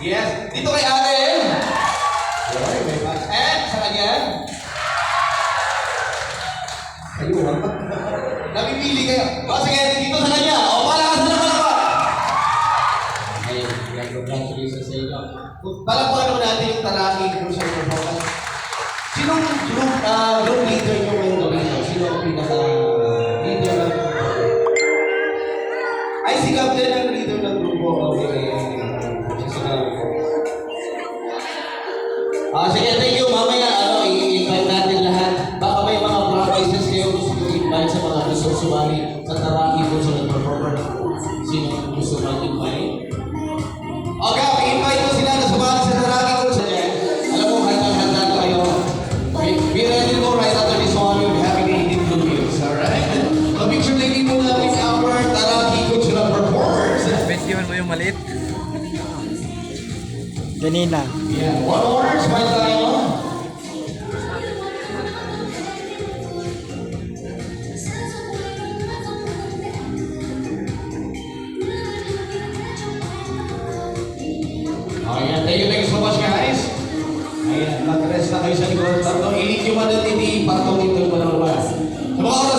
Yes. Dito kay ate. Okay, may box. And sa kanya. Kayo, ha? Namimili kayo. O, sige, dito sa kanya. O, palakasan na palakpak. Okay, congratulations sa inyo. Palakpakan naman natin yung talaki kung sa inyo. Sinong group leader nyo ngayong gabi nyo? Sino ang pinaka-leader ng grupo? Ay, si Captain ang leader ng grupo. Okay. Sige, thank you. Mamaya, i-invite natin lahat. Baka may mga practices kayo gusto i-invite sa mga gusto sumali sa Taraki kung sa nag-performer. Sino gusto mag-invite? Okay, i-invite ko sila na sumali sa Taraki kung sa alam mo, handa kayo. Be ready mo right after this one. You'll be having 18 videos, alright? Picture lady mo namin our Taraki kung sa performers. Betiwan mo yung maliit. Kanina. Yeah, one order, smile tayo. Ayan, thank you so much guys. Ayan, mag-rest na kayo sa likod. Tapos, ilit yung manatiti, patong ito yung panalawas. Sa mga oras